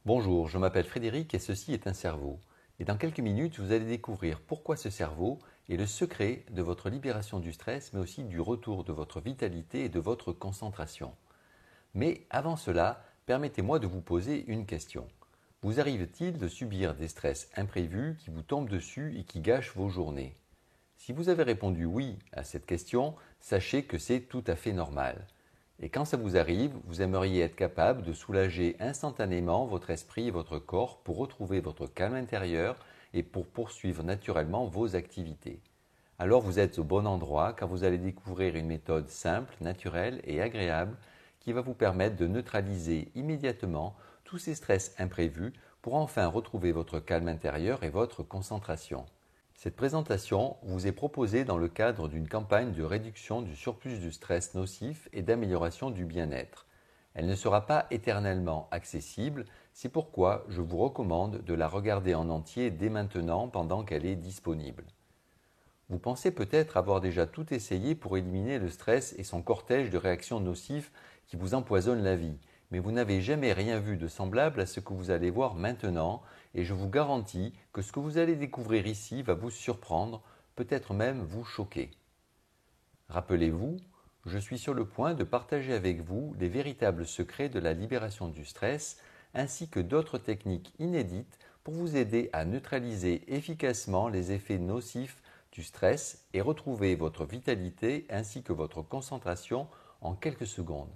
Bonjour, je m'appelle Frédéric et ceci est un cerveau. Et dans quelques minutes, vous allez découvrir pourquoi ce cerveau est le secret de votre libération du stress, mais aussi du retour de votre vitalité et de votre concentration. Mais avant cela, permettez-moi de vous poser une question. Vous arrive-t-il de subir des stress imprévus qui vous tombent dessus et qui gâchent vos journées? Si vous avez répondu oui à cette question, sachez que c'est tout à fait normal. Et quand ça vous arrive, vous aimeriez être capable de soulager instantanément votre esprit et votre corps pour retrouver votre calme intérieur et pour poursuivre naturellement vos activités. Alors vous êtes au bon endroit car vous allez découvrir une méthode simple, naturelle et agréable qui va vous permettre de neutraliser immédiatement tous ces stress imprévus pour enfin retrouver votre calme intérieur et votre concentration. Cette présentation vous est proposée dans le cadre d'une campagne de réduction du surplus du stress nocif et d'amélioration du bien-être. Elle ne sera pas éternellement accessible, c'est pourquoi je vous recommande de la regarder en entier dès maintenant pendant qu'elle est disponible. Vous pensez peut-être avoir déjà tout essayé pour éliminer le stress et son cortège de réactions nocives qui vous empoisonnent la vie, mais vous n'avez jamais rien vu de semblable à ce que vous allez voir maintenant, et je vous garantis que ce que vous allez découvrir ici va vous surprendre, peut-être même vous choquer. Rappelez-vous, je suis sur le point de partager avec vous les véritables secrets de la libération du stress, ainsi que d'autres techniques inédites pour vous aider à neutraliser efficacement les effets nocifs du stress et retrouver votre vitalité ainsi que votre concentration en quelques secondes.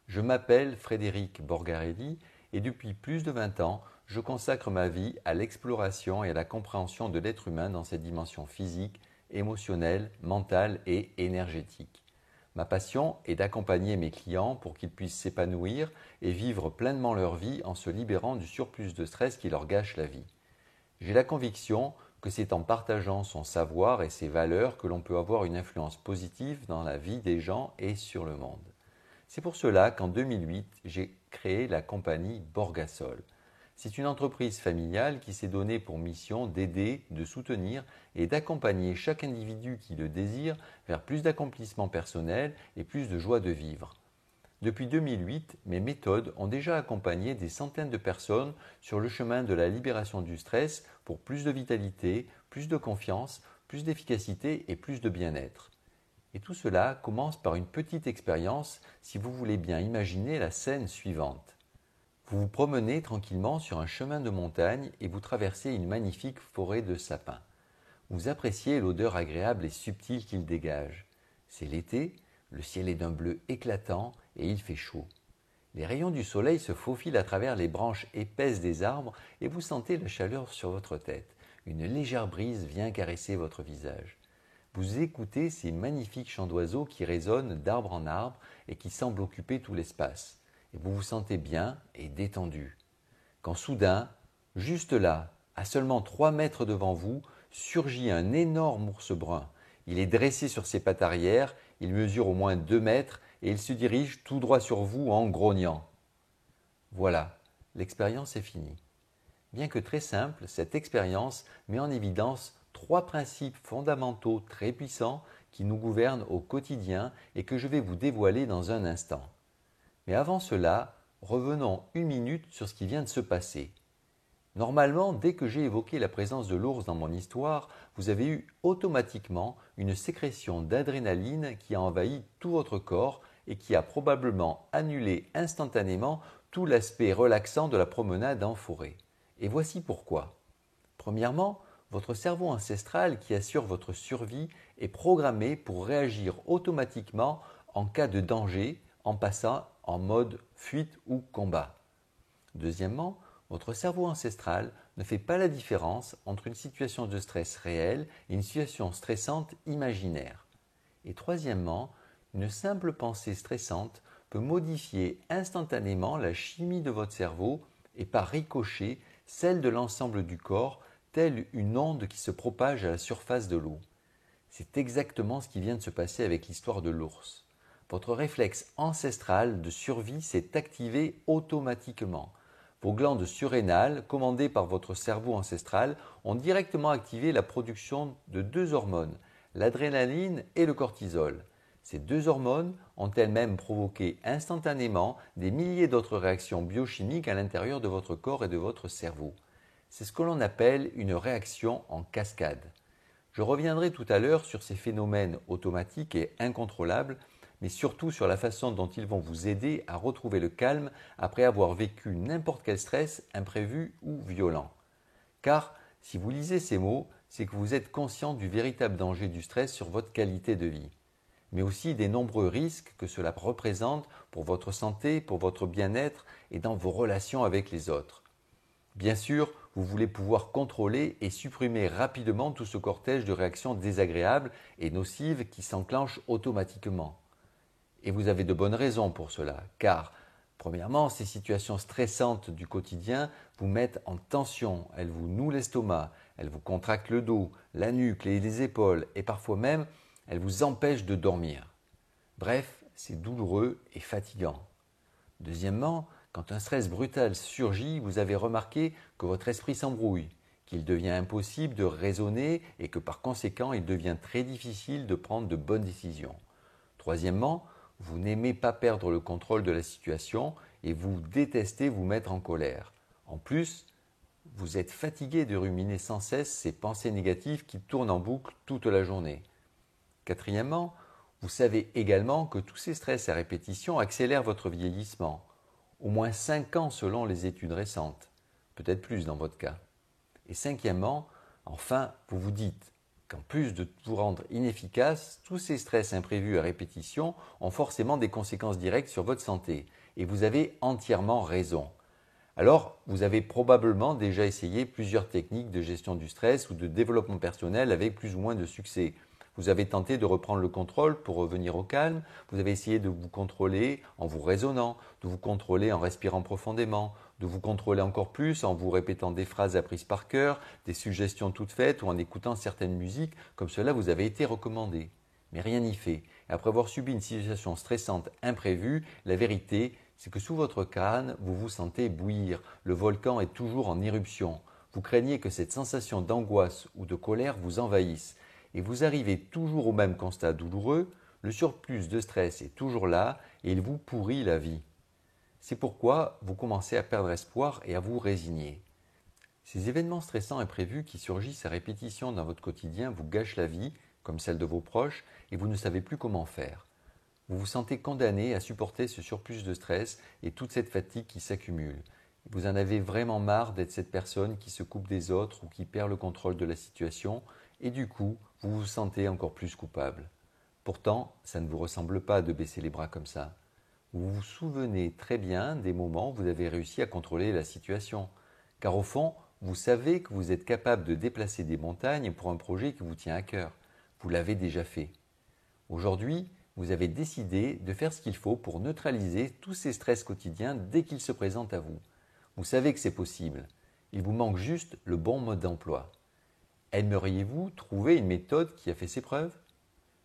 Je m'appelle Frédéric Borgarelli et depuis plus de 20 ans, je consacre ma vie à l'exploration et à la compréhension de l'être humain dans ses dimensions physiques, émotionnelles, mentales et énergétiques. Ma passion est d'accompagner mes clients pour qu'ils puissent s'épanouir et vivre pleinement leur vie en se libérant du surplus de stress qui leur gâche la vie. J'ai la conviction que c'est en partageant son savoir et ses valeurs que l'on peut avoir une influence positive dans la vie des gens et sur le monde. C'est pour cela qu'en 2008, j'ai créé la compagnie Borgasol. C'est une entreprise familiale qui s'est donnée pour mission d'aider, de soutenir et d'accompagner chaque individu qui le désire vers plus d'accomplissement personnel et plus de joie de vivre. Depuis 2008, mes méthodes ont déjà accompagné des centaines de personnes sur le chemin de la libération du stress pour plus de vitalité, plus de confiance, plus d'efficacité et plus de bien-être. Et tout cela commence par une petite expérience si vous voulez bien imaginer la scène suivante. Vous vous promenez tranquillement sur un chemin de montagne et vous traversez une magnifique forêt de sapins. Vous appréciez l'odeur agréable et subtile qu'il dégage. C'est l'été, le ciel est d'un bleu éclatant et il fait chaud. Les rayons du soleil se faufilent à travers les branches épaisses des arbres et vous sentez la chaleur sur votre tête. Une légère brise vient caresser votre visage. Vous écoutez ces magnifiques chants d'oiseaux qui résonnent d'arbre en arbre et qui semblent occuper tout l'espace. Et vous vous sentez bien et détendu. Quand soudain, juste là, à seulement 3 mètres devant vous, surgit un énorme ours brun. Il est dressé sur ses pattes arrière, il mesure au moins 2 mètres et il se dirige tout droit sur vous en grognant. Voilà, l'expérience est finie. Bien que très simple, cette expérience met en évidence 3 principes fondamentaux très puissants qui nous gouvernent au quotidien et que je vais vous dévoiler dans un instant. Mais avant cela, revenons une minute sur ce qui vient de se passer. Normalement, dès que j'ai évoqué la présence de l'ours dans mon histoire, vous avez eu automatiquement une sécrétion d'adrénaline qui a envahi tout votre corps et qui a probablement annulé instantanément tout l'aspect relaxant de la promenade en forêt. Et voici pourquoi. Premièrement, votre cerveau ancestral qui assure votre survie est programmé pour réagir automatiquement en cas de danger en passant en mode fuite ou combat. Deuxièmement, votre cerveau ancestral ne fait pas la différence entre une situation de stress réelle et une situation stressante imaginaire. Et troisièmement, une simple pensée stressante peut modifier instantanément la chimie de votre cerveau et par ricochet celle de l'ensemble du corps, telle une onde qui se propage à la surface de l'eau. C'est exactement ce qui vient de se passer avec l'histoire de l'ours. Votre réflexe ancestral de survie s'est activé automatiquement. Vos glandes surrénales, commandées par votre cerveau ancestral, ont directement activé la production de 2 hormones, l'adrénaline et le cortisol. Ces deux hormones ont elles-mêmes provoqué instantanément des milliers d'autres réactions biochimiques à l'intérieur de votre corps et de votre cerveau. C'est ce que l'on appelle une réaction en cascade. Je reviendrai tout à l'heure sur ces phénomènes automatiques et incontrôlables, mais surtout sur la façon dont ils vont vous aider à retrouver le calme après avoir vécu n'importe quel stress imprévu ou violent. Car si vous lisez ces mots, c'est que vous êtes conscient du véritable danger du stress sur votre qualité de vie, mais aussi des nombreux risques que cela représente pour votre santé, pour votre bien-être et dans vos relations avec les autres. Bien sûr, vous voulez pouvoir contrôler et supprimer rapidement tout ce cortège de réactions désagréables et nocives qui s'enclenchent automatiquement. Et vous avez de bonnes raisons pour cela, car, premièrement, ces situations stressantes du quotidien vous mettent en tension, elles vous nouent l'estomac, elles vous contractent le dos, la nuque, les épaules, et parfois même, elles vous empêchent de dormir. Bref, c'est douloureux et fatigant. Deuxièmement, quand un stress brutal surgit, vous avez remarqué que votre esprit s'embrouille, qu'il devient impossible de raisonner et que par conséquent, il devient très difficile de prendre de bonnes décisions. Troisièmement, vous n'aimez pas perdre le contrôle de la situation et vous détestez vous mettre en colère. En plus, vous êtes fatigué de ruminer sans cesse ces pensées négatives qui tournent en boucle toute la journée. Quatrièmement, vous savez également que tous ces stress à répétition accélèrent votre vieillissement. Au moins 5 ans selon les études récentes, peut-être plus dans votre cas. Et cinquièmement, enfin, vous vous dites qu'en plus de vous rendre inefficace, tous ces stress imprévus à répétition ont forcément des conséquences directes sur votre santé. Et vous avez entièrement raison. Alors, vous avez probablement déjà essayé plusieurs techniques de gestion du stress ou de développement personnel avec plus ou moins de succès. Vous avez tenté de reprendre le contrôle pour revenir au calme, vous avez essayé de vous contrôler en vous raisonnant, de vous contrôler en respirant profondément, de vous contrôler encore plus en vous répétant des phrases apprises par cœur, des suggestions toutes faites ou en écoutant certaines musiques comme cela vous avait été recommandé. Mais rien n'y fait. Et après avoir subi une situation stressante imprévue, la vérité, c'est que sous votre crâne, vous vous sentez bouillir. Le volcan est toujours en éruption. Vous craignez que cette sensation d'angoisse ou de colère vous envahisse. Et vous arrivez toujours au même constat douloureux, le surplus de stress est toujours là et il vous pourrit la vie. C'est pourquoi vous commencez à perdre espoir et à vous résigner. Ces événements stressants imprévus qui surgissent à répétition dans votre quotidien vous gâchent la vie, comme celle de vos proches, et vous ne savez plus comment faire. Vous vous sentez condamné à supporter ce surplus de stress et toute cette fatigue qui s'accumule. Vous en avez vraiment marre d'être cette personne qui se coupe des autres ou qui perd le contrôle de la situation, et du coup, vous vous sentez encore plus coupable. Pourtant, ça ne vous ressemble pas de baisser les bras comme ça. Vous vous souvenez très bien des moments où vous avez réussi à contrôler la situation. Car au fond, vous savez que vous êtes capable de déplacer des montagnes pour un projet qui vous tient à cœur. Vous l'avez déjà fait. Aujourd'hui, vous avez décidé de faire ce qu'il faut pour neutraliser tous ces stress quotidiens dès qu'ils se présentent à vous. Vous savez que c'est possible. Il vous manque juste le bon mode d'emploi. Aimeriez-vous trouver une méthode qui a fait ses preuves?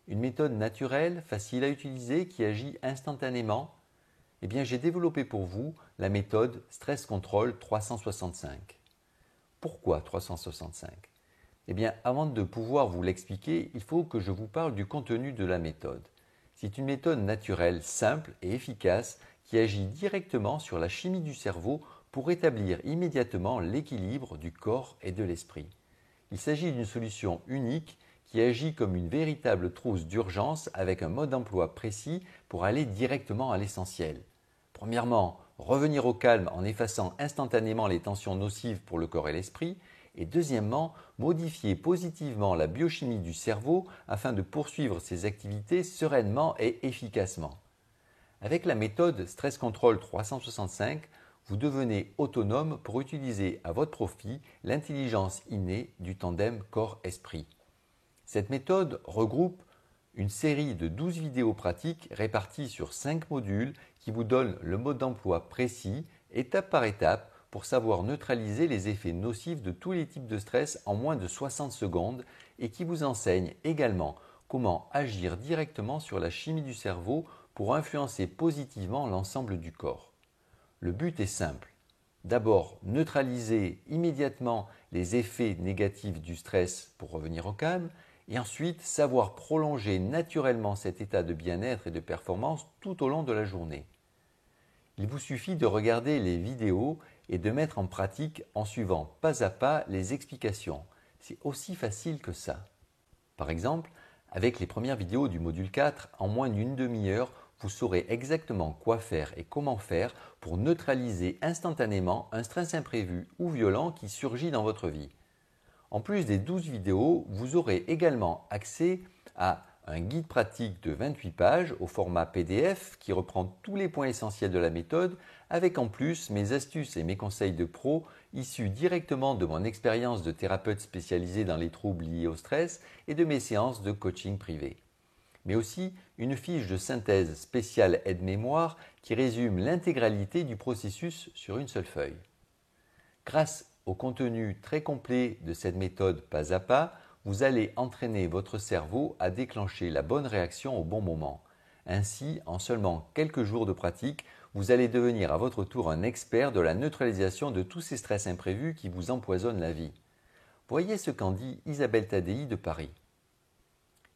Une méthode naturelle, facile à utiliser, qui agit instantanément? Eh bien, j'ai développé pour vous la méthode Stress Control 365. Pourquoi 365? Eh bien, avant de pouvoir vous l'expliquer, il faut que je vous parle du contenu de la méthode. C'est une méthode naturelle, simple et efficace qui agit directement sur la chimie du cerveau pour rétablir immédiatement l'équilibre du corps et de l'esprit. Il s'agit d'une solution unique qui agit comme une véritable trousse d'urgence avec un mode d'emploi précis pour aller directement à l'essentiel. Premièrement, revenir au calme en effaçant instantanément les tensions nocives pour le corps et l'esprit. Et deuxièmement, modifier positivement la biochimie du cerveau afin de poursuivre ses activités sereinement et efficacement. Avec la méthode Stress Control 365, vous devenez autonome pour utiliser à votre profit l'intelligence innée du tandem corps-esprit. Cette méthode regroupe une série de 12 vidéos pratiques réparties sur 5 modules qui vous donnent le mode d'emploi précis, étape par étape, pour savoir neutraliser les effets nocifs de tous les types de stress en moins de 60 secondes et qui vous enseigne également comment agir directement sur la chimie du cerveau pour influencer positivement l'ensemble du corps. Le but est simple. D'abord, neutraliser immédiatement les effets négatifs du stress pour revenir au calme et ensuite savoir prolonger naturellement cet état de bien-être et de performance tout au long de la journée. Il vous suffit de regarder les vidéos et de mettre en pratique en suivant pas à pas les explications. C'est aussi facile que ça. Par exemple, avec les premières vidéos du module 4, en moins d'une demi-heure, vous saurez exactement quoi faire et comment faire pour neutraliser instantanément un stress imprévu ou violent qui surgit dans votre vie. En plus des 12 vidéos, vous aurez également accès à un guide pratique de 28 pages au format PDF qui reprend tous les points essentiels de la méthode, avec en plus mes astuces et mes conseils de pro issus directement de mon expérience de thérapeute spécialisé dans les troubles liés au stress et de mes séances de coaching privé. Mais aussi une fiche de synthèse spéciale aide-mémoire qui résume l'intégralité du processus sur une seule feuille. Grâce au contenu très complet de cette méthode pas à pas, vous allez entraîner votre cerveau à déclencher la bonne réaction au bon moment. Ainsi, en seulement quelques jours de pratique, vous allez devenir à votre tour un expert de la neutralisation de tous ces stress imprévus qui vous empoisonnent la vie. Voyez ce qu'en dit Isabelle Tadei de Paris.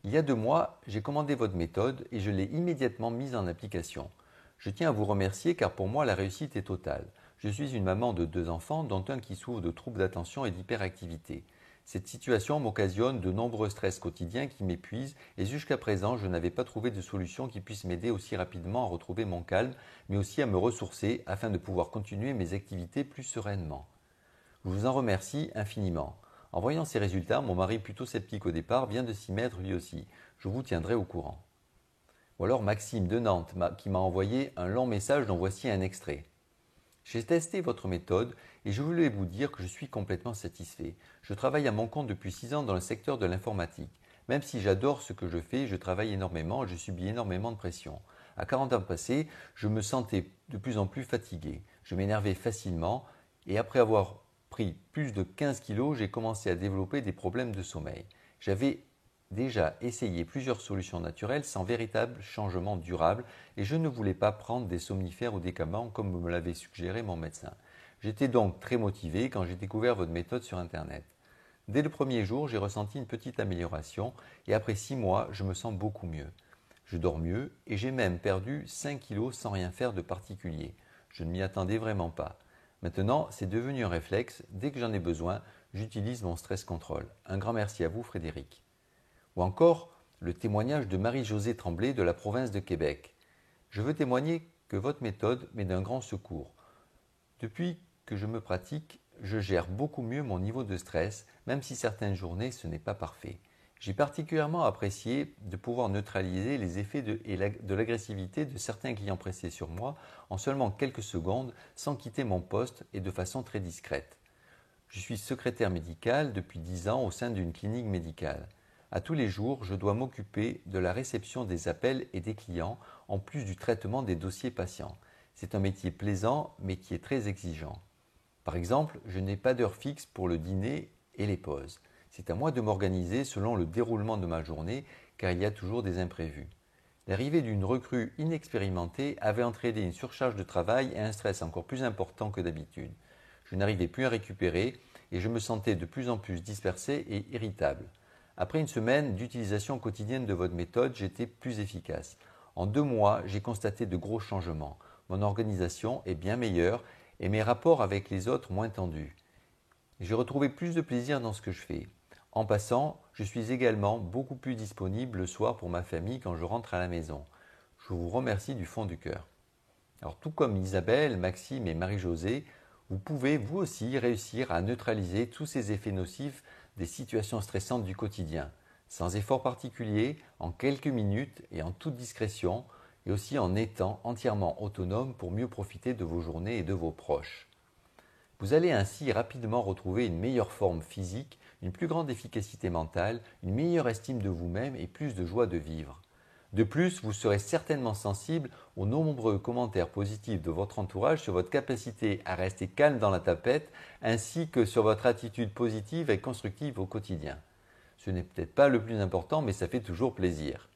Il y a 2 mois, j'ai commandé votre méthode et je l'ai immédiatement mise en application. Je tiens à vous remercier car pour moi la réussite est totale. Je suis une maman de 2 enfants, dont un qui souffre de troubles d'attention et d'hyperactivité. Cette situation m'occasionne de nombreux stress quotidiens qui m'épuisent et jusqu'à présent, je n'avais pas trouvé de solution qui puisse m'aider aussi rapidement à retrouver mon calme, mais aussi à me ressourcer afin de pouvoir continuer mes activités plus sereinement. Je vous en remercie infiniment. En voyant ces résultats, mon mari plutôt sceptique au départ vient de s'y mettre lui aussi. Je vous tiendrai au courant. Ou alors Maxime de Nantes qui m'a envoyé un long message dont voici un extrait. J'ai testé votre méthode et je voulais vous dire que je suis complètement satisfait. Je travaille à mon compte depuis 6 ans dans le secteur de l'informatique. Même si j'adore ce que je fais, je travaille énormément et je subis énormément de pression. À 40 ans passés, je me sentais de plus en plus fatigué. Je m'énervais facilement et après avoir pris plus de 15 kilos, j'ai commencé à développer des problèmes de sommeil. J'avais déjà essayé plusieurs solutions naturelles sans véritable changement durable et je ne voulais pas prendre des somnifères ou des calmants comme me l'avait suggéré mon médecin. J'étais donc très motivé quand j'ai découvert votre méthode sur Internet. Dès le premier jour, j'ai ressenti une petite amélioration et après 6 mois, je me sens beaucoup mieux. Je dors mieux et j'ai même perdu 5 kilos sans rien faire de particulier. Je ne m'y attendais vraiment pas. Maintenant, c'est devenu un réflexe. Dès que j'en ai besoin, j'utilise mon stress control. Un grand merci à vous, Frédéric. Ou encore le témoignage de Marie-Josée Tremblay de la province de Québec. Je veux témoigner que votre méthode m'est d'un grand secours. Depuis que je me pratique, je gère beaucoup mieux mon niveau de stress, même si certaines journées ce n'est pas parfait. J'ai particulièrement apprécié de pouvoir neutraliser les effets de l'agressivité de certains clients pressés sur moi en seulement quelques secondes sans quitter mon poste et de façon très discrète. Je suis secrétaire médical depuis 10 ans au sein d'une clinique médicale. À tous les jours, je dois m'occuper de la réception des appels et des clients, en plus du traitement des dossiers patients. C'est un métier plaisant, mais qui est très exigeant. Par exemple, je n'ai pas d'heure fixe pour le dîner et les pauses. C'est à moi de m'organiser selon le déroulement de ma journée, car il y a toujours des imprévus. L'arrivée d'une recrue inexpérimentée avait entraîné une surcharge de travail et un stress encore plus important que d'habitude. Je n'arrivais plus à récupérer et je me sentais de plus en plus dispersé et irritable. Après une semaine d'utilisation quotidienne de votre méthode, j'étais plus efficace. En 2 mois, j'ai constaté de gros changements. Mon organisation est bien meilleure et mes rapports avec les autres moins tendus. J'ai retrouvé plus de plaisir dans ce que je fais. En passant, je suis également beaucoup plus disponible le soir pour ma famille quand je rentre à la maison. Je vous remercie du fond du cœur. Alors tout comme Isabelle, Maxime et Marie-Josée, vous pouvez vous aussi réussir à neutraliser tous ces effets nocifs des situations stressantes du quotidien, sans effort particulier, en quelques minutes et en toute discrétion, et aussi en étant entièrement autonome pour mieux profiter de vos journées et de vos proches. Vous allez ainsi rapidement retrouver une meilleure forme physique, une plus grande efficacité mentale, une meilleure estime de vous-même et plus de joie de vivre. De plus, vous serez certainement sensible aux nombreux commentaires positifs de votre entourage sur votre capacité à rester calme dans la tapette, ainsi que sur votre attitude positive et constructive au quotidien. Ce n'est peut-être pas le plus important, mais ça fait toujours plaisir.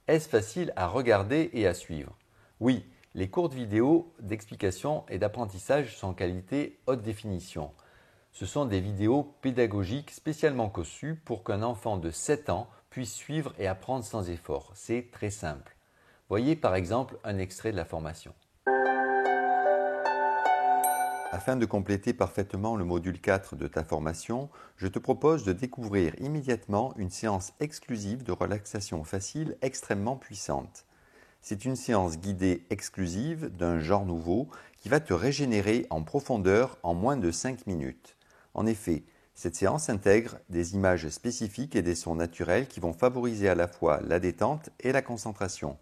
Est-ce facile à regarder et à suivre? Oui, les courtes vidéos d'explication et d'apprentissage sont en qualité haute définition. Ce sont des vidéos pédagogiques spécialement conçues pour qu'un enfant de 7 ans puisse suivre et apprendre sans effort. C'est très simple. Voyez par exemple un extrait de la formation. Afin de compléter parfaitement le module 4 de ta formation, je te propose de découvrir immédiatement une séance exclusive de relaxation facile extrêmement puissante. C'est une séance guidée exclusive d'un genre nouveau qui va te régénérer en profondeur en moins de 5 minutes. En effet, cette séance intègre des images spécifiques et des sons naturels qui vont favoriser à la fois la détente et la concentration.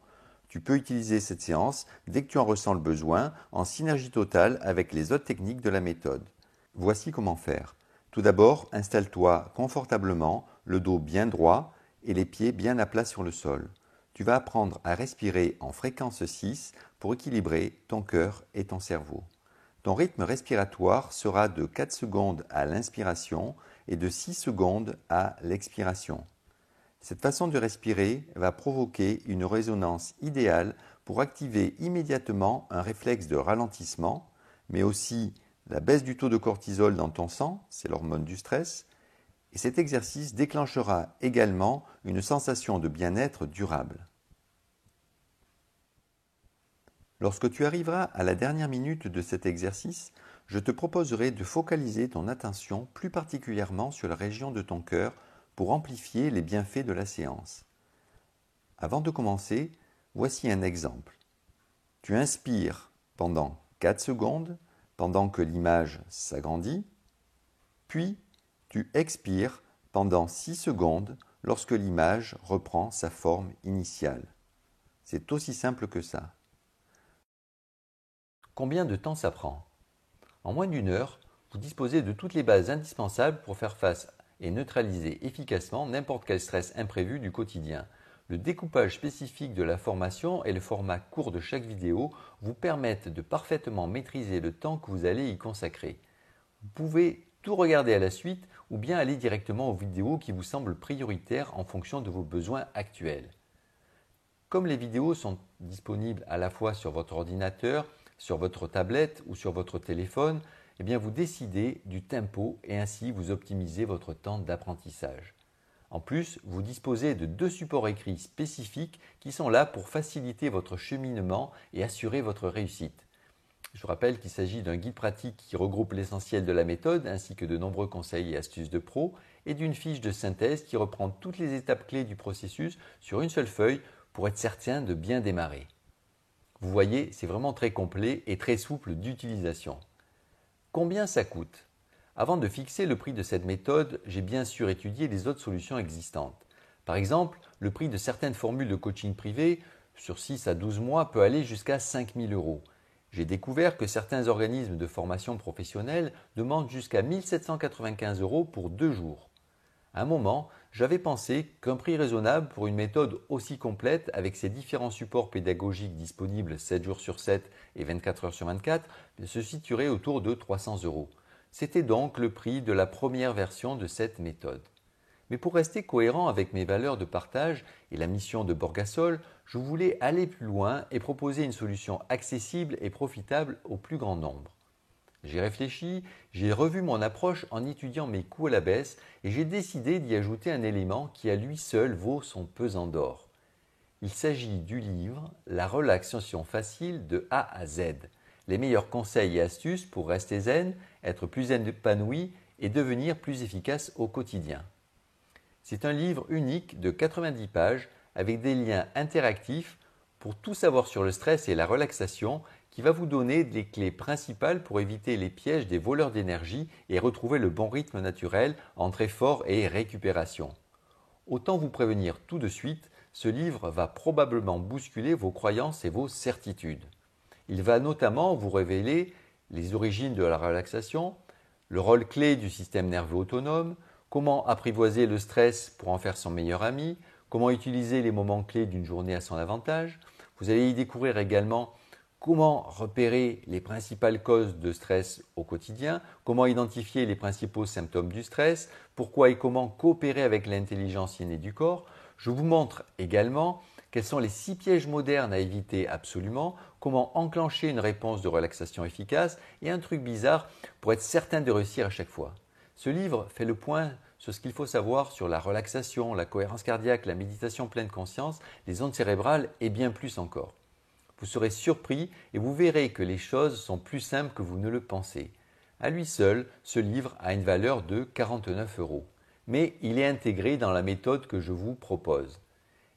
Tu peux utiliser cette séance dès que tu en ressens le besoin, en synergie totale avec les autres techniques de la méthode. Voici comment faire. Tout d'abord, installe-toi confortablement, le dos bien droit et les pieds bien à plat sur le sol. Tu vas apprendre à respirer en fréquence 6 pour équilibrer ton cœur et ton cerveau. Ton rythme respiratoire sera de 4 secondes à l'inspiration et de 6 secondes à l'expiration. Cette façon de respirer va provoquer une résonance idéale pour activer immédiatement un réflexe de ralentissement, mais aussi la baisse du taux de cortisol dans ton sang, c'est l'hormone du stress, et cet exercice déclenchera également une sensation de bien-être durable. Lorsque tu arriveras à la dernière minute de cet exercice, je te proposerai de focaliser ton attention plus particulièrement sur la région de ton cœur pour amplifier les bienfaits de la séance. Avant de commencer, voici un exemple. Tu inspires pendant 4 secondes pendant que l'image s'agrandit, puis tu expires pendant 6 secondes lorsque l'image reprend sa forme initiale. C'est aussi simple que ça. Combien de temps ça prend? En moins d'une heure, vous disposez de toutes les bases indispensables pour faire face et neutraliser efficacement n'importe quel stress imprévu du quotidien. Le découpage spécifique de la formation et le format court de chaque vidéo vous permettent de parfaitement maîtriser le temps que vous allez y consacrer. Vous pouvez tout regarder à la suite ou bien aller directement aux vidéos qui vous semblent prioritaires en fonction de vos besoins actuels. Comme les vidéos sont disponibles à la fois sur votre ordinateur, sur votre tablette ou sur votre téléphone, eh bien vous décidez du tempo et ainsi vous optimisez votre temps d'apprentissage. En plus, vous disposez de 2 supports écrits spécifiques qui sont là pour faciliter votre cheminement et assurer votre réussite. Je vous rappelle qu'il s'agit d'un guide pratique qui regroupe l'essentiel de la méthode ainsi que de nombreux conseils et astuces de pro et d'une fiche de synthèse qui reprend toutes les étapes clés du processus sur une seule feuille pour être certain de bien démarrer. Vous voyez, c'est vraiment très complet et très souple d'utilisation. Combien ça coûte? Avant de fixer le prix de cette méthode, j'ai bien sûr étudié les autres solutions existantes. Par exemple, le prix de certaines formules de coaching privé sur 6 à 12 mois peut aller jusqu'à 5 000 €. J'ai découvert que certains organismes de formation professionnelle demandent jusqu'à 1 795 € pour 2 jours. À un moment, j'avais pensé qu'un prix raisonnable pour une méthode aussi complète avec ses différents supports pédagogiques disponibles 7 jours sur 7 et 24 heures sur 24 se situerait autour de 300 €. C'était donc le prix de la première version de cette méthode. Mais pour rester cohérent avec mes valeurs de partage et la mission de Borgasol, je voulais aller plus loin et proposer une solution accessible et profitable au plus grand nombre. J'ai réfléchi, j'ai revu mon approche en étudiant mes coûts à la baisse et j'ai décidé d'y ajouter un élément qui à lui seul vaut son pesant d'or. Il s'agit du livre La relaxation facile de A à Z. Les meilleurs conseils et astuces pour rester zen, être plus épanoui et devenir plus efficace au quotidien. C'est un livre unique de 90 pages avec des liens interactifs pour tout savoir sur le stress et la relaxation qui va vous donner des clés principales pour éviter les pièges des voleurs d'énergie et retrouver le bon rythme naturel entre effort et récupération. Autant vous prévenir tout de suite, ce livre va probablement bousculer vos croyances et vos certitudes. Il va notamment vous révéler les origines de la relaxation, le rôle clé du système nerveux autonome, comment apprivoiser le stress pour en faire son meilleur ami, comment utiliser les moments clés d'une journée à son avantage. Vous allez y découvrir également comment repérer les principales causes de stress au quotidien, comment identifier les principaux symptômes du stress, pourquoi et comment coopérer avec l'intelligence innée du corps. Je vous montre également quels sont les 6 pièges modernes à éviter absolument, comment enclencher une réponse de relaxation efficace et un truc bizarre pour être certain de réussir à chaque fois. Ce livre fait le point sur ce qu'il faut savoir sur la relaxation, la cohérence cardiaque, la méditation pleine conscience, les ondes cérébrales et bien plus encore. Vous serez surpris et vous verrez que les choses sont plus simples que vous ne le pensez. À lui seul, ce livre a une valeur de 49 euros. Mais il est intégré dans la méthode que je vous propose.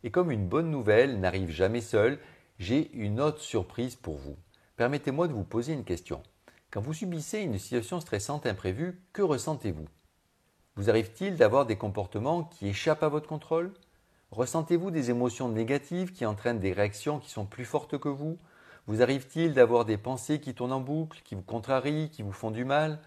Et comme une bonne nouvelle n'arrive jamais seule, j'ai une autre surprise pour vous. Permettez-moi de vous poser une question. Quand vous subissez une situation stressante imprévue, que ressentez-vous? Vous arrive-t-il d'avoir des comportements qui échappent à votre contrôle? Ressentez-vous des émotions négatives qui entraînent des réactions qui sont plus fortes que vous? Vous arrive-t-il d'avoir des pensées qui tournent en boucle, qui vous contrarient, qui vous font du mal?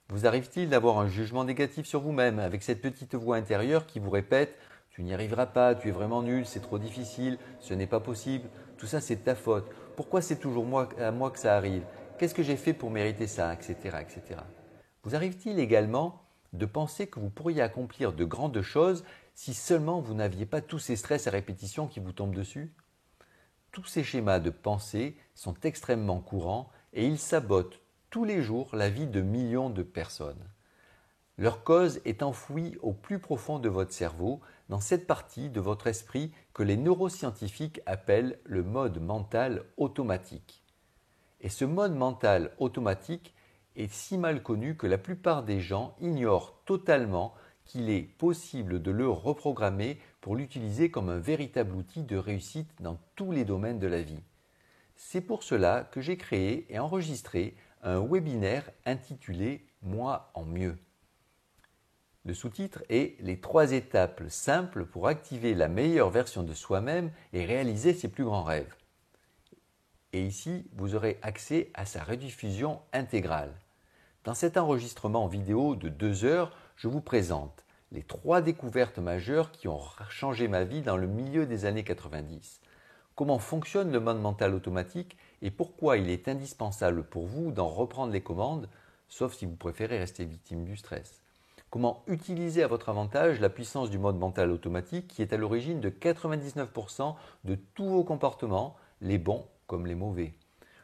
Vous arrive-t-il d'avoir un jugement négatif sur vous-même, avec cette petite voix intérieure qui vous répète « Tu n'y arriveras pas, tu es vraiment nul, c'est trop difficile, ce n'est pas possible, tout ça c'est de ta faute, pourquoi c'est toujours à moi que ça arrive? Qu'est-ce que j'ai fait pour mériter ça ?» etc. etc. Vous arrive-t-il également de penser que vous pourriez accomplir de grandes choses si seulement vous n'aviez pas tous ces stress à répétition qui vous tombent dessus? Tous ces schémas de pensée sont extrêmement courants et ils sabotent tous les jours la vie de millions de personnes. Leur cause est enfouie au plus profond de votre cerveau, dans cette partie de votre esprit que les neuroscientifiques appellent le mode mental automatique. Et ce mode mental automatique est si mal connu que la plupart des gens ignorent totalement qu'il est possible de le reprogrammer pour l'utiliser comme un véritable outil de réussite dans tous les domaines de la vie. C'est pour cela que j'ai créé et enregistré un webinaire intitulé « Moi en mieux ». Le sous-titre est « Les 3 étapes simples pour activer la meilleure version de soi-même et réaliser ses plus grands rêves ». Et ici, vous aurez accès à sa rediffusion intégrale. Dans cet enregistrement vidéo de 2 heures, je vous présente les 3 découvertes majeures qui ont changé ma vie dans le milieu des années 90. Comment fonctionne le mode mental automatique et pourquoi il est indispensable pour vous d'en reprendre les commandes, sauf si vous préférez rester victime du stress. Comment utiliser à votre avantage la puissance du mode mental automatique qui est à l'origine de 99% de tous vos comportements, les bons comme les mauvais.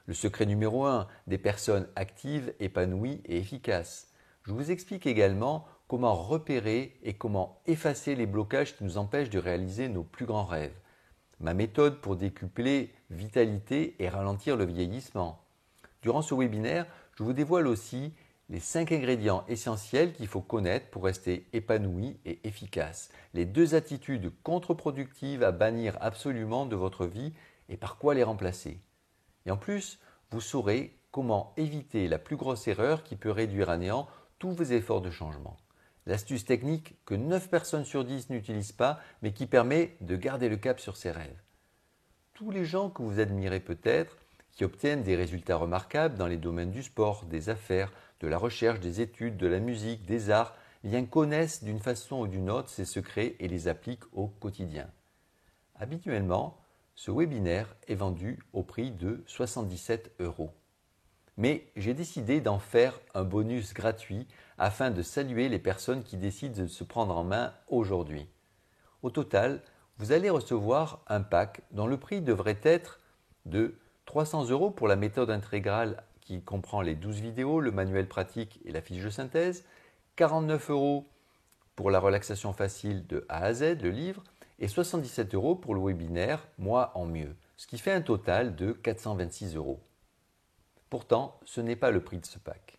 Le secret numéro 1 des personnes actives, épanouies et efficaces. Je vous explique également comment repérer et comment effacer les blocages qui nous empêchent de réaliser nos plus grands rêves. Ma méthode pour décupler vitalité et ralentir le vieillissement. Durant ce webinaire, je vous dévoile aussi les 5 ingrédients essentiels qu'il faut connaître pour rester épanoui et efficace. Les 2 attitudes contre-productives à bannir absolument de votre vie et par quoi les remplacer. Et en plus, vous saurez comment éviter la plus grosse erreur qui peut réduire à néant tous vos efforts de changement. L'astuce technique que 9 personnes sur 10 n'utilisent pas, mais qui permet de garder le cap sur ses rêves. Tous les gens que vous admirez peut-être, qui obtiennent des résultats remarquables dans les domaines du sport, des affaires, de la recherche, des études, de la musique, des arts, bien connaissent d'une façon ou d'une autre ces secrets et les appliquent au quotidien. Habituellement, ce webinaire est vendu au prix de 77 euros. Mais j'ai décidé d'en faire un bonus gratuit afin de saluer les personnes qui décident de se prendre en main aujourd'hui. Au total, vous allez recevoir un pack dont le prix devrait être de 300 euros pour la méthode intégrale qui comprend les 12 vidéos, le manuel pratique et la fiche de synthèse, 49 euros pour la relaxation facile de A à Z, le livre, et 77 euros pour le webinaire « Moi en mieux », ce qui fait un total de 426 euros. Pourtant, ce n'est pas le prix de ce pack.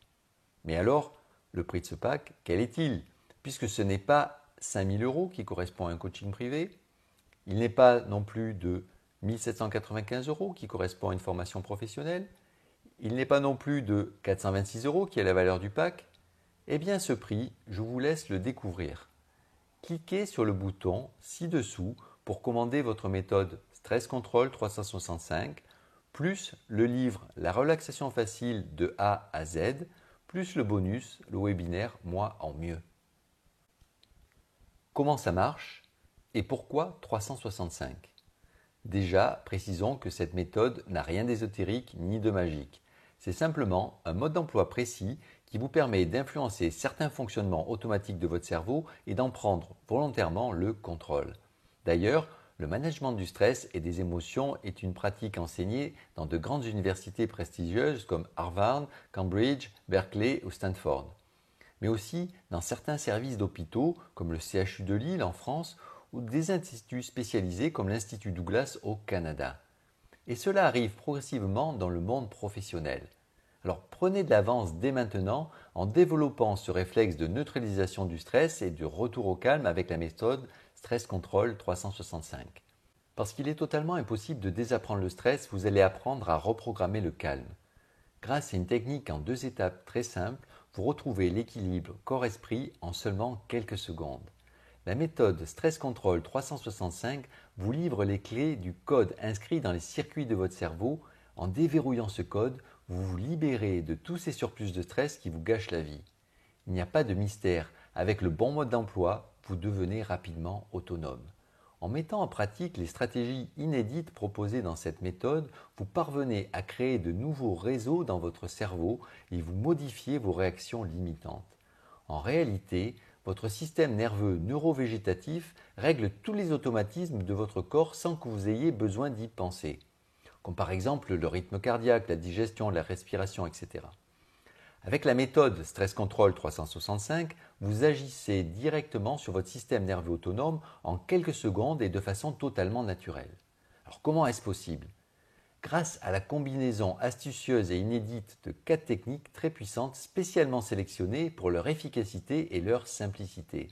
Mais alors, le prix de ce pack, quel est-il? Puisque ce n'est pas 5 000 euros qui correspond à un coaching privé, il n'est pas non plus de 1 795 euros qui correspond à une formation professionnelle, il n'est pas non plus de 426 euros qui est la valeur du pack. Eh bien, ce prix, je vous laisse le découvrir. Cliquez sur le bouton ci-dessous pour commander votre méthode Stress Control 365, plus le livre La relaxation facile de A à Z, plus le bonus, le webinaire Moi en mieux. Comment ça marche et pourquoi 365? Déjà, précisons que cette méthode n'a rien d'ésotérique ni de magique. C'est simplement un mode d'emploi précis qui vous permet d'influencer certains fonctionnements automatiques de votre cerveau et d'en prendre volontairement le contrôle. D'ailleurs, le management du stress et des émotions est une pratique enseignée dans de grandes universités prestigieuses comme Harvard, Cambridge, Berkeley ou Stanford. mais aussi dans certains services d'hôpitaux comme le CHU de Lille en France ou des instituts spécialisés comme l'Institut Douglas au Canada. Et cela arrive progressivement dans le monde professionnel. Alors prenez de l'avance dès maintenant en développant ce réflexe de neutralisation du stress et de retour au calme avec la méthode Stress Control 365. Parce qu'il est totalement impossible de désapprendre le stress, vous allez apprendre à reprogrammer le calme. Grâce à une technique en 2 étapes très simples, vous retrouvez l'équilibre corps-esprit en seulement quelques secondes. La méthode Stress Control 365 vous livre les clés du code inscrit dans les circuits de votre cerveau. En déverrouillant ce code, vous vous libérez de tous ces surplus de stress qui vous gâchent la vie. Il n'y a pas de mystère, avec le bon mode d'emploi, vous devenez rapidement autonome. En mettant en pratique les stratégies inédites proposées dans cette méthode, vous parvenez à créer de nouveaux réseaux dans votre cerveau et vous modifiez vos réactions limitantes. En réalité, votre système nerveux neurovégétatif règle tous les automatismes de votre corps sans que vous ayez besoin d'y penser, comme par exemple le rythme cardiaque, la digestion, la respiration, etc. Avec la méthode Stress Control 365, vous agissez directement sur votre système nerveux autonome en quelques secondes et de façon totalement naturelle. Alors comment est-ce possible? Grâce à la combinaison astucieuse et inédite de 4 techniques très puissantes spécialement sélectionnées pour leur efficacité et leur simplicité.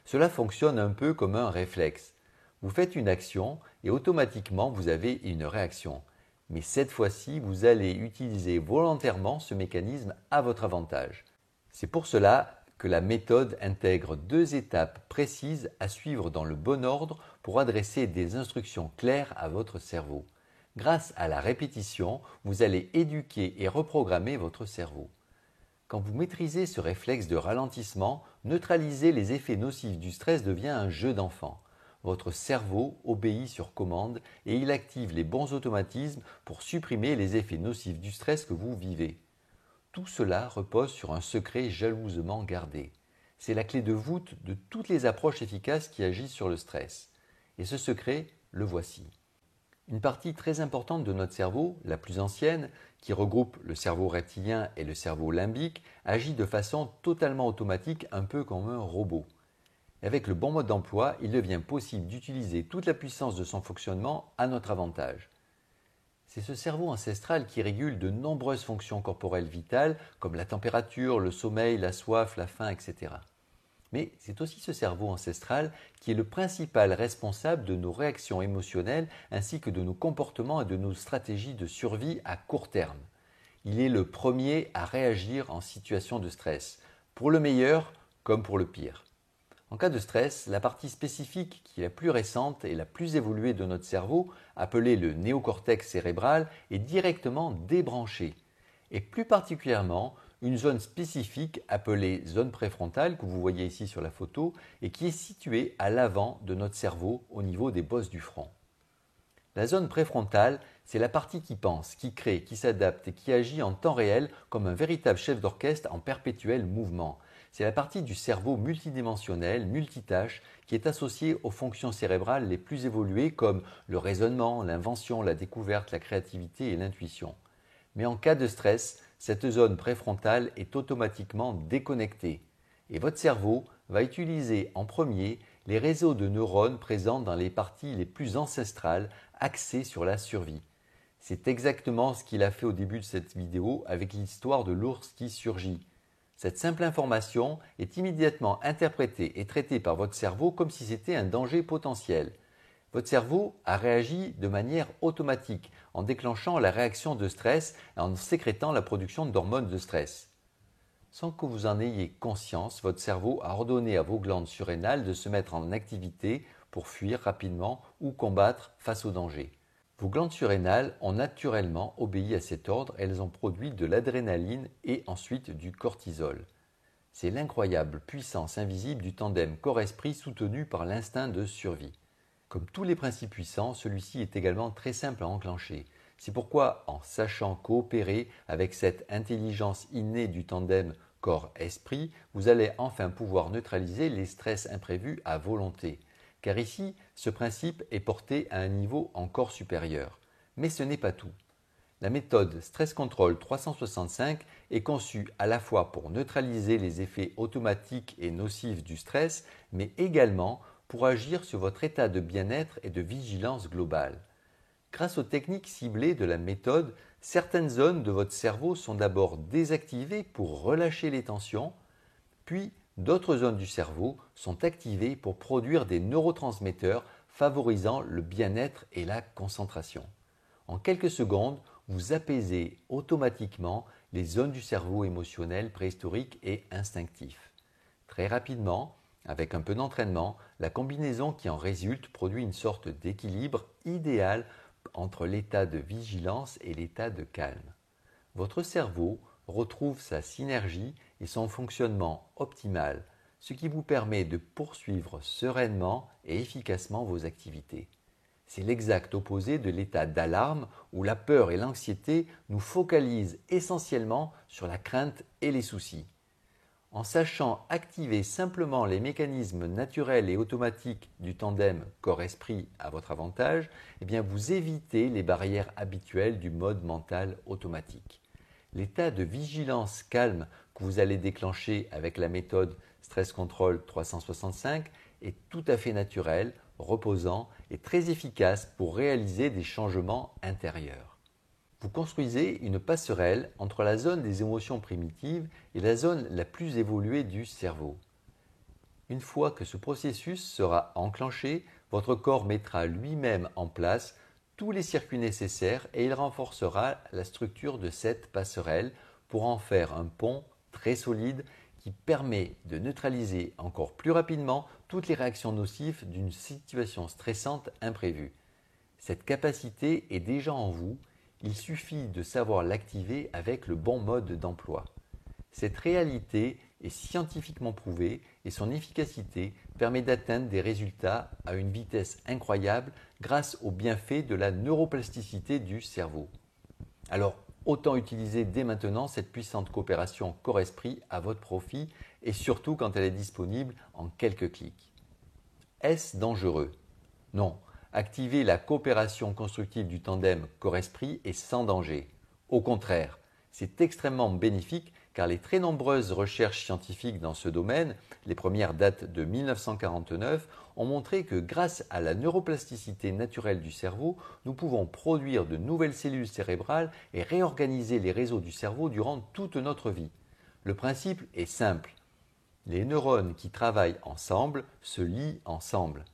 Cela fonctionne un peu comme un réflexe. Vous faites une action et automatiquement vous avez une réaction. Mais cette fois-ci, vous allez utiliser volontairement ce mécanisme à votre avantage. C'est pour cela que la méthode intègre 2 étapes précises à suivre dans le bon ordre pour adresser des instructions claires à votre cerveau. Grâce à la répétition, vous allez éduquer et reprogrammer votre cerveau. Quand vous maîtrisez ce réflexe de ralentissement, neutraliser les effets nocifs du stress devient un jeu d'enfant. Votre cerveau obéit sur commande et il active les bons automatismes pour supprimer les effets nocifs du stress que vous vivez. Tout cela repose sur un secret jalousement gardé. C'est la clé de voûte de toutes les approches efficaces qui agissent sur le stress. Et ce secret, le voici. Une partie très importante de notre cerveau, la plus ancienne, qui regroupe le cerveau reptilien et le cerveau limbique, agit de façon totalement automatique, un peu comme un robot. Avec le bon mode d'emploi, il devient possible d'utiliser toute la puissance de son fonctionnement à notre avantage. C'est ce cerveau ancestral qui régule de nombreuses fonctions corporelles vitales comme la température, le sommeil, la soif, la faim, etc. Mais c'est aussi ce cerveau ancestral qui est le principal responsable de nos réactions émotionnelles ainsi que de nos comportements et de nos stratégies de survie à court terme. Il est le premier à réagir en situation de stress, pour le meilleur comme pour le pire. En cas de stress, la partie spécifique qui est la plus récente et la plus évoluée de notre cerveau, appelée le néocortex cérébral, est directement débranchée. Et plus particulièrement, une zone spécifique appelée zone préfrontale que vous voyez ici sur la photo et qui est située à l'avant de notre cerveau au niveau des bosses du front. La zone préfrontale, c'est la partie qui pense, qui crée, qui s'adapte et qui agit en temps réel comme un véritable chef d'orchestre en perpétuel mouvement. C'est la partie du cerveau multidimensionnel, multitâche, qui est associée aux fonctions cérébrales les plus évoluées comme le raisonnement, l'invention, la découverte, la créativité et l'intuition. Mais en cas de stress, cette zone préfrontale est automatiquement déconnectée et votre cerveau va utiliser en premier les réseaux de neurones présents dans les parties les plus ancestrales axées sur la survie. C'est exactement ce qu'il a fait au début de cette vidéo avec l'histoire de l'ours qui surgit. Cette simple information est immédiatement interprétée et traitée par votre cerveau comme si c'était un danger potentiel. Votre cerveau a réagi de manière automatique en déclenchant la réaction de stress et en sécrétant la production d'hormones de stress. Sans que vous en ayez conscience, votre cerveau a ordonné à vos glandes surrénales de se mettre en activité pour fuir rapidement ou combattre face au danger. Vos glandes surrénales ont naturellement obéi à cet ordre et elles ont produit de l'adrénaline et ensuite du cortisol. C'est l'incroyable puissance invisible du tandem corps-esprit soutenu par l'instinct de survie. Comme tous les principes puissants, celui-ci est également très simple à enclencher. C'est pourquoi, en sachant coopérer avec cette intelligence innée du tandem corps-esprit, vous allez enfin pouvoir neutraliser les stress imprévus à volonté. Car ici, ce principe est porté à un niveau encore supérieur. Mais ce n'est pas tout. La méthode Stress Control 365 est conçue à la fois pour neutraliser les effets automatiques et nocifs du stress, mais également pour agir sur votre état de bien-être et de vigilance globale. Grâce aux techniques ciblées de la méthode, certaines zones de votre cerveau sont d'abord désactivées pour relâcher les tensions, puis d'autres zones du cerveau sont activées pour produire des neurotransmetteurs favorisant le bien-être et la concentration. En quelques secondes, vous apaisez automatiquement les zones du cerveau émotionnel préhistorique et instinctif. Très rapidement, avec un peu d'entraînement, la combinaison qui en résulte produit une sorte d'équilibre idéal entre l'état de vigilance et l'état de calme. Votre cerveau retrouve sa synergie et son fonctionnement optimal, ce qui vous permet de poursuivre sereinement et efficacement vos activités. C'est l'exact opposé de l'état d'alarme où la peur et l'anxiété nous focalisent essentiellement sur la crainte et les soucis. En sachant activer simplement les mécanismes naturels et automatiques du tandem corps-esprit à votre avantage, vous évitez les barrières habituelles du mode mental automatique. L'état de vigilance calme que vous allez déclencher avec la méthode Stress Control 365 est tout à fait naturel, reposant et très efficace pour réaliser des changements intérieurs. Vous construisez une passerelle entre la zone des émotions primitives et la zone la plus évoluée du cerveau. Une fois que ce processus sera enclenché, votre corps mettra lui-même en place tous les circuits nécessaires et il renforcera la structure de cette passerelle pour en faire un pont très solide qui permet de neutraliser encore plus rapidement toutes les réactions nocives d'une situation stressante imprévue. Cette capacité est déjà en vous, il suffit de savoir l'activer avec le bon mode d'emploi. Cette réalité est scientifiquement prouvée et son efficacité permet d'atteindre des résultats à une vitesse incroyable grâce aux bienfaits de la neuroplasticité du cerveau. Alors, autant utiliser dès maintenant cette puissante coopération corps-esprit à votre profit et surtout quand elle est disponible en quelques clics. Est-ce dangereux? Non. Activer la coopération constructive du tandem corps-esprit est sans danger. Au contraire, c'est extrêmement bénéfique car les très nombreuses recherches scientifiques dans ce domaine, les premières datent de 1949, ont montré que grâce à la neuroplasticité naturelle du cerveau, nous pouvons produire de nouvelles cellules cérébrales et réorganiser les réseaux du cerveau durant toute notre vie. Le principe est simple. Les neurones qui travaillent ensemble se lient ensemble.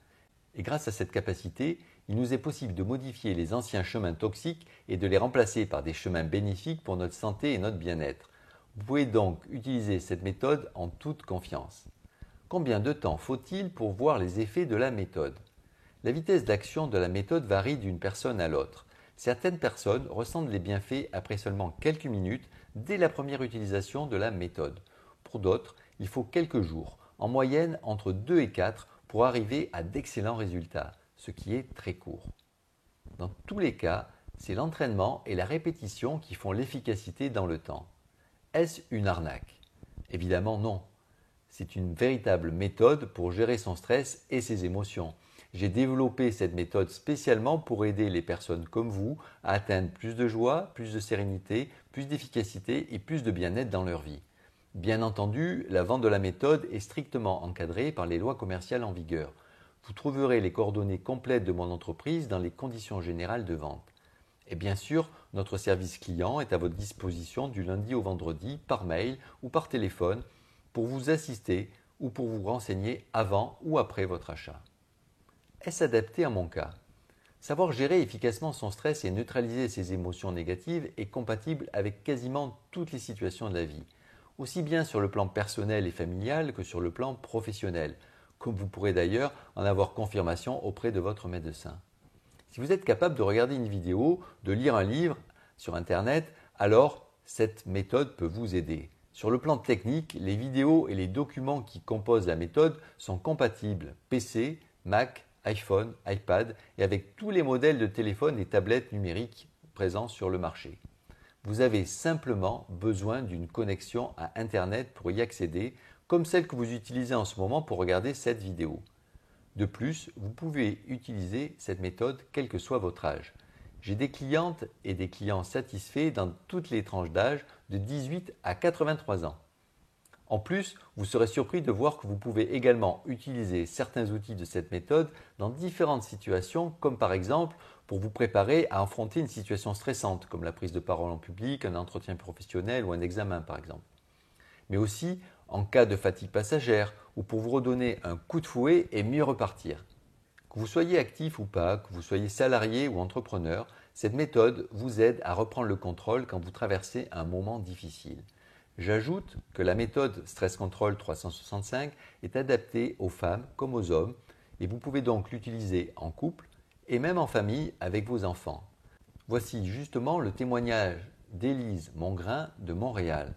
Et grâce à cette capacité, il nous est possible de modifier les anciens chemins toxiques et de les remplacer par des chemins bénéfiques pour notre santé et notre bien-être. Vous pouvez donc utiliser cette méthode en toute confiance. Combien de temps faut-il pour voir les effets de la méthode? La vitesse d'action de la méthode varie d'une personne à l'autre. Certaines personnes ressentent les bienfaits après seulement quelques minutes dès la première utilisation de la méthode. Pour d'autres, il faut quelques jours, en moyenne entre 2 et 4 pour arriver à d'excellents résultats, ce qui est très court. Dans tous les cas, c'est l'entraînement et la répétition qui font l'efficacité dans le temps. Est-ce une arnaque? Évidemment non. C'est une véritable méthode pour gérer son stress et ses émotions. J'ai développé cette méthode spécialement pour aider les personnes comme vous à atteindre plus de joie, plus de sérénité, plus d'efficacité et plus de bien-être dans leur vie. Bien entendu, la vente de la méthode est strictement encadrée par les lois commerciales en vigueur. Vous trouverez les coordonnées complètes de mon entreprise dans les conditions générales de vente. Et bien sûr, notre service client est à votre disposition du lundi au vendredi par mail ou par téléphone pour vous assister ou pour vous renseigner avant ou après votre achat. Est-ce adapté à mon cas? Savoir gérer efficacement son stress et neutraliser ses émotions négatives est compatible avec quasiment toutes les situations de la vie, aussi bien sur le plan personnel et familial que sur le plan professionnel, comme vous pourrez d'ailleurs en avoir confirmation auprès de votre médecin. Si vous êtes capable de regarder une vidéo, de lire un livre sur Internet, alors cette méthode peut vous aider. Sur le plan technique, les vidéos et les documents qui composent la méthode sont compatibles PC, Mac, iPhone, iPad et avec tous les modèles de téléphones et tablettes numériques présents sur le marché. Vous avez simplement besoin d'une connexion à Internet pour y accéder, comme celle que vous utilisez en ce moment pour regarder cette vidéo. De plus, vous pouvez utiliser cette méthode quel que soit votre âge. J'ai des clientes et des clients satisfaits dans toutes les tranches d'âge de 18 à 83 ans. En plus, vous serez surpris de voir que vous pouvez également utiliser certains outils de cette méthode dans différentes situations, comme par exemple pour vous préparer à affronter une situation stressante, comme la prise de parole en public, un entretien professionnel ou un examen par exemple. Mais aussi en cas de fatigue passagère ou pour vous redonner un coup de fouet et mieux repartir. Que vous soyez actif ou pas, que vous soyez salarié ou entrepreneur, cette méthode vous aide à reprendre le contrôle quand vous traversez un moment difficile. J'ajoute que la méthode Stress Control 365 est adaptée aux femmes comme aux hommes et vous pouvez donc l'utiliser en couple et même en famille avec vos enfants. Voici justement le témoignage d'Élise Mongrain de Montréal.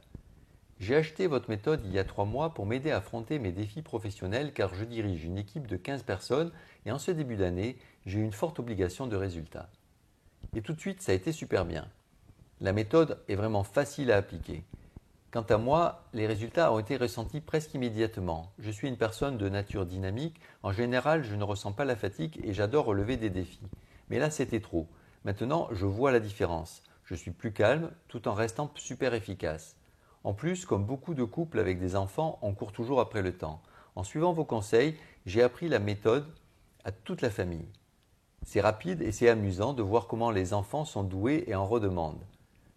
J'ai acheté votre méthode il y a 3 mois pour m'aider à affronter mes défis professionnels car je dirige une équipe de 15 personnes et en ce début d'année, j'ai eu une forte obligation de résultat. Et tout de suite, ça a été super bien. La méthode est vraiment facile à appliquer. Quant à moi, les résultats ont été ressentis presque immédiatement. Je suis une personne de nature dynamique. En général, je ne ressens pas la fatigue et j'adore relever des défis. Mais là, c'était trop. Maintenant, je vois la différence. Je suis plus calme tout en restant super efficace. En plus, comme beaucoup de couples avec des enfants, on court toujours après le temps. En suivant vos conseils, j'ai appris la méthode à toute la famille. C'est rapide et c'est amusant de voir comment les enfants sont doués et en redemandent.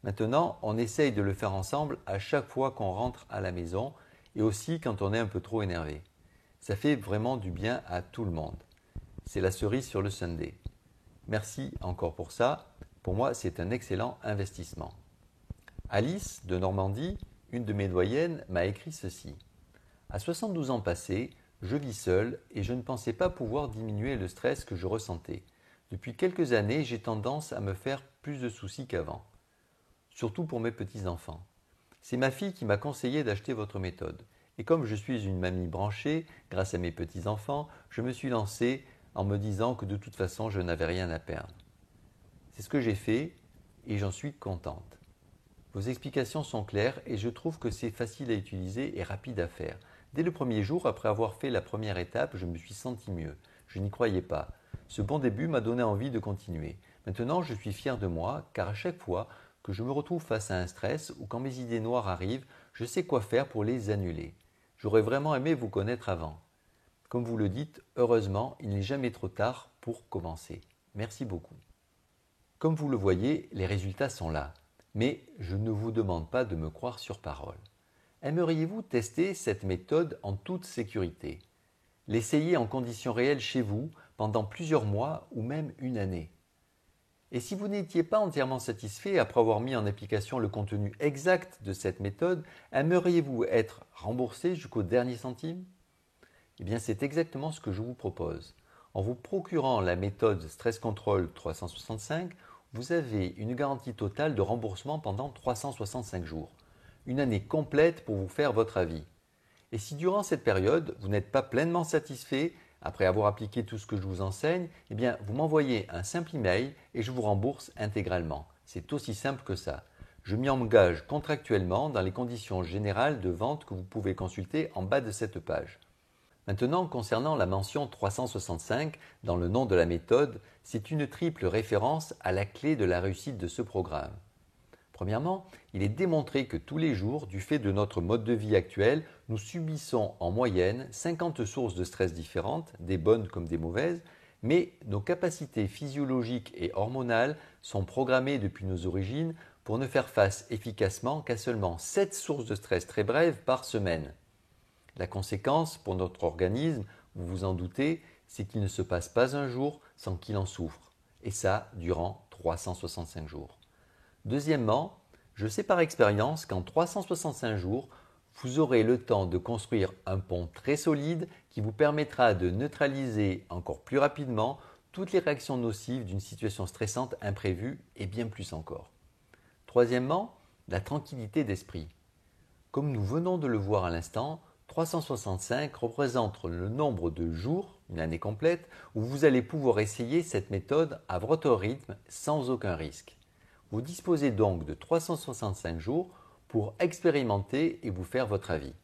Maintenant, on essaye de le faire ensemble à chaque fois qu'on rentre à la maison et aussi quand on est un peu trop énervé. Ça fait vraiment du bien à tout le monde. C'est la cerise sur le sundae. Merci encore pour ça. Pour moi, c'est un excellent investissement. Alice, de Normandie, une de mes doyennes, m'a écrit ceci. À 72 ans passés, je vis seule et je ne pensais pas pouvoir diminuer le stress que je ressentais. Depuis quelques années, j'ai tendance à me faire plus de soucis qu'avant. Surtout pour mes petits-enfants. C'est ma fille qui m'a conseillé d'acheter votre méthode. Et comme je suis une mamie branchée, grâce à mes petits-enfants, je me suis lancée en me disant que de toute façon, je n'avais rien à perdre. C'est ce que j'ai fait et j'en suis contente. Vos explications sont claires et je trouve que c'est facile à utiliser et rapide à faire. Dès le premier jour, après avoir fait la première étape, je me suis senti mieux. Je n'y croyais pas. Ce bon début m'a donné envie de continuer. Maintenant, je suis fier de moi car à chaque fois que je me retrouve face à un stress ou quand mes idées noires arrivent, je sais quoi faire pour les annuler. J'aurais vraiment aimé vous connaître avant. Comme vous le dites, heureusement, il n'est jamais trop tard pour commencer. Merci beaucoup. Comme vous le voyez, les résultats sont là. Mais je ne vous demande pas de me croire sur parole. Aimeriez-vous tester cette méthode en toute sécurité? L'essayer en conditions réelles chez vous pendant plusieurs mois ou même une année? Et si vous n'étiez pas entièrement satisfait après avoir mis en application le contenu exact de cette méthode, aimeriez-vous être remboursé jusqu'au dernier centime? Eh bien, c'est exactement ce que je vous propose. En vous procurant la méthode Stress Control 365, vous avez une garantie totale de remboursement pendant 365 jours. Une année complète pour vous faire votre avis. Et si durant cette période, vous n'êtes pas pleinement satisfait, après avoir appliqué tout ce que je vous enseigne, eh bien, vous m'envoyez un simple email et je vous rembourse intégralement. C'est aussi simple que ça. Je m'y engage contractuellement dans les conditions générales de vente que vous pouvez consulter en bas de cette page. Maintenant, concernant la mention 365 dans le nom de la méthode, c'est une triple référence à la clé de la réussite de ce programme. Premièrement, il est démontré que tous les jours, du fait de notre mode de vie actuel, nous subissons en moyenne 50 sources de stress différentes, des bonnes comme des mauvaises, mais nos capacités physiologiques et hormonales sont programmées depuis nos origines pour ne faire face efficacement qu'à seulement 7 sources de stress très brèves par semaine. La conséquence pour notre organisme, vous vous en doutez, c'est qu'il ne se passe pas un jour sans qu'il en souffre, et ça durant 365 jours. Deuxièmement, je sais par expérience qu'en 365 jours, vous aurez le temps de construire un pont très solide qui vous permettra de neutraliser encore plus rapidement toutes les réactions nocives d'une situation stressante imprévue et bien plus encore. Troisièmement, la tranquillité d'esprit. Comme nous venons de le voir à l'instant, 365 représente le nombre de jours, une année complète, où vous allez pouvoir essayer cette méthode à votre rythme sans aucun risque. Vous disposez donc de 365 jours pour expérimenter et vous faire votre avis.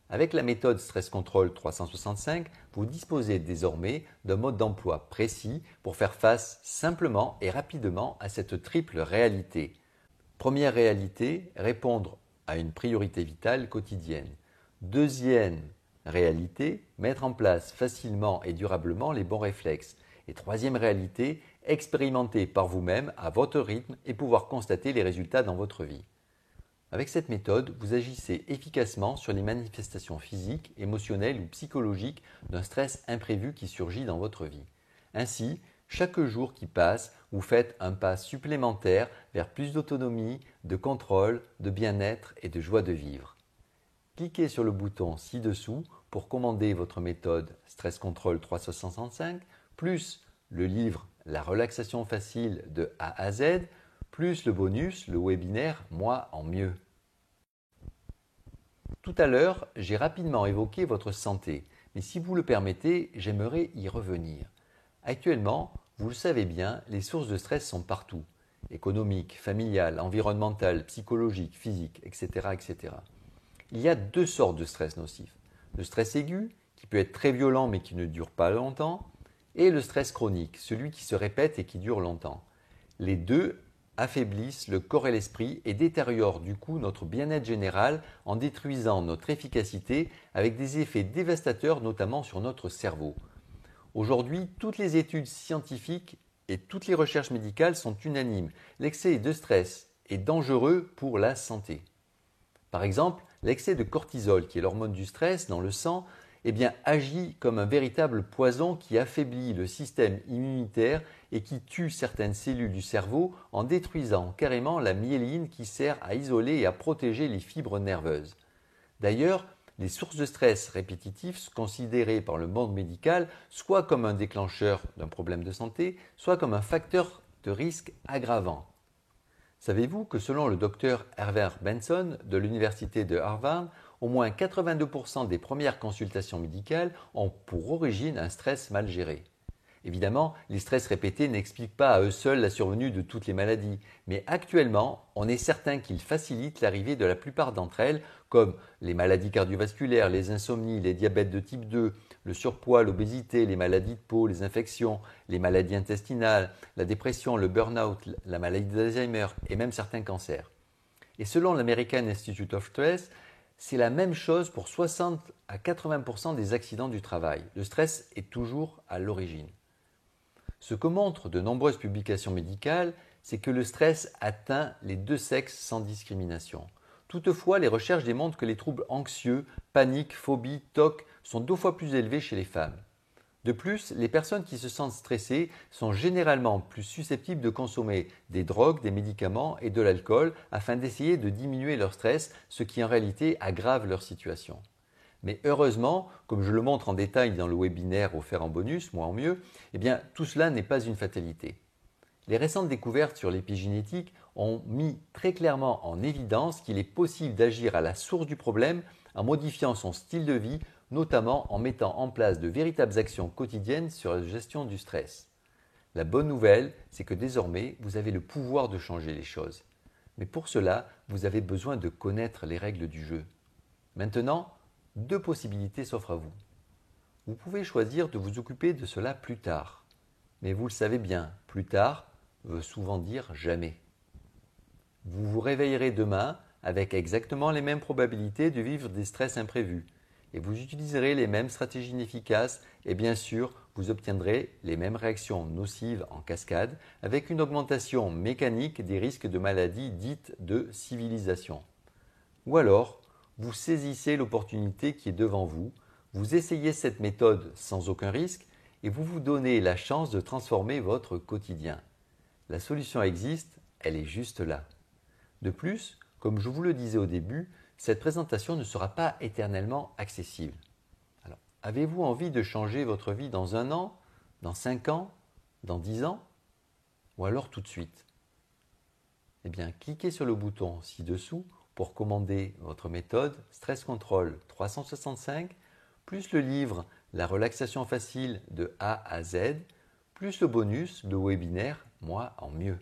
Avec la méthode Stress Control 365, vous disposez désormais d'un mode d'emploi précis pour faire face simplement et rapidement à cette triple réalité. Première réalité, répondre à une priorité vitale quotidienne. Deuxième réalité, mettre en place facilement et durablement les bons réflexes. Et troisième réalité, expérimenter par vous-même à votre rythme et pouvoir constater les résultats dans votre vie. Avec cette méthode, vous agissez efficacement sur les manifestations physiques, émotionnelles ou psychologiques d'un stress imprévu qui surgit dans votre vie. Ainsi, chaque jour qui passe, vous faites un pas supplémentaire vers plus d'autonomie, de contrôle, de bien-être et de joie de vivre. Cliquez sur le bouton ci-dessous pour commander votre méthode Stress Control 365, plus le livre La relaxation facile de A à Z, plus le bonus, le webinaire Moi en mieux. Tout à l'heure, j'ai rapidement évoqué votre santé, mais si vous le permettez, j'aimerais y revenir. Actuellement, vous le savez bien, les sources de stress sont partout. Économiques, familiales, environnementales, psychologiques, physiques, etc., etc. Il y a deux sortes de stress nocifs. Le stress aigu, qui peut être très violent mais qui ne dure pas longtemps, et le stress chronique, celui qui se répète et qui dure longtemps. Les deux affaiblissent le corps et l'esprit et détériorent du coup notre bien-être général en détruisant notre efficacité avec des effets dévastateurs notamment sur notre cerveau. Aujourd'hui, toutes les études scientifiques et toutes les recherches médicales sont unanimes. L'excès de stress est dangereux pour la santé. Par exemple, l'excès de cortisol, qui est l'hormone du stress dans le sang, agit comme un véritable poison qui affaiblit le système immunitaire et qui tue certaines cellules du cerveau en détruisant carrément la myéline qui sert à isoler et à protéger les fibres nerveuses. D'ailleurs, les sources de stress répétitifs sont considérées par le monde médical soit comme un déclencheur d'un problème de santé, soit comme un facteur de risque aggravant. Savez-vous que selon le docteur Herbert Benson de l'université de Harvard, au moins 82% des premières consultations médicales ont pour origine un stress mal géré. Évidemment, les stress répétés n'expliquent pas à eux seuls la survenue de toutes les maladies, mais actuellement, on est certain qu'ils facilitent l'arrivée de la plupart d'entre elles, comme les maladies cardiovasculaires, les insomnies, les diabètes de type 2, le surpoids, l'obésité, les maladies de peau, les infections, les maladies intestinales, la dépression, le burn-out, la maladie d'Alzheimer et même certains cancers. Et selon l'American Institute of Stress, c'est la même chose pour 60 à 80% des accidents du travail. Le stress est toujours à l'origine. Ce que montrent de nombreuses publications médicales, c'est que le stress atteint les deux sexes sans discrimination. Toutefois, les recherches démontrent que les troubles anxieux, panique, phobie, TOC sont 2 fois plus élevés chez les femmes. De plus, les personnes qui se sentent stressées sont généralement plus susceptibles de consommer des drogues, des médicaments et de l'alcool afin d'essayer de diminuer leur stress, ce qui en réalité aggrave leur situation. Mais heureusement, comme je le montre en détail dans le webinaire offert en bonus, Moi en mieux, tout cela n'est pas une fatalité. Les récentes découvertes sur l'épigénétique ont mis très clairement en évidence qu'il est possible d'agir à la source du problème en modifiant son style de vie, notamment en mettant en place de véritables actions quotidiennes sur la gestion du stress. La bonne nouvelle, c'est que désormais, vous avez le pouvoir de changer les choses. Mais pour cela, vous avez besoin de connaître les règles du jeu. Maintenant, 2 possibilités s'offrent à vous. Vous pouvez choisir de vous occuper de cela plus tard. Mais vous le savez bien, plus tard veut souvent dire jamais. Vous vous réveillerez demain avec exactement les mêmes probabilités de vivre des stress imprévus. Et vous utiliserez les mêmes stratégies inefficaces et bien sûr, vous obtiendrez les mêmes réactions nocives en cascade avec une augmentation mécanique des risques de maladies dites de civilisation. Ou alors, vous saisissez l'opportunité qui est devant vous, vous essayez cette méthode sans aucun risque et vous vous donnez la chance de transformer votre quotidien. La solution existe, elle est juste là. De plus, comme je vous le disais au début, cette présentation ne sera pas éternellement accessible. Alors, avez-vous envie de changer votre vie dans 1 an, dans 5 ans, dans 10 ans, ou alors tout de suite? Cliquez sur le bouton ci-dessous pour commander votre méthode Stress Control 365, plus le livre La relaxation facile de A à Z, plus le bonus, le webinaire Moi en mieux.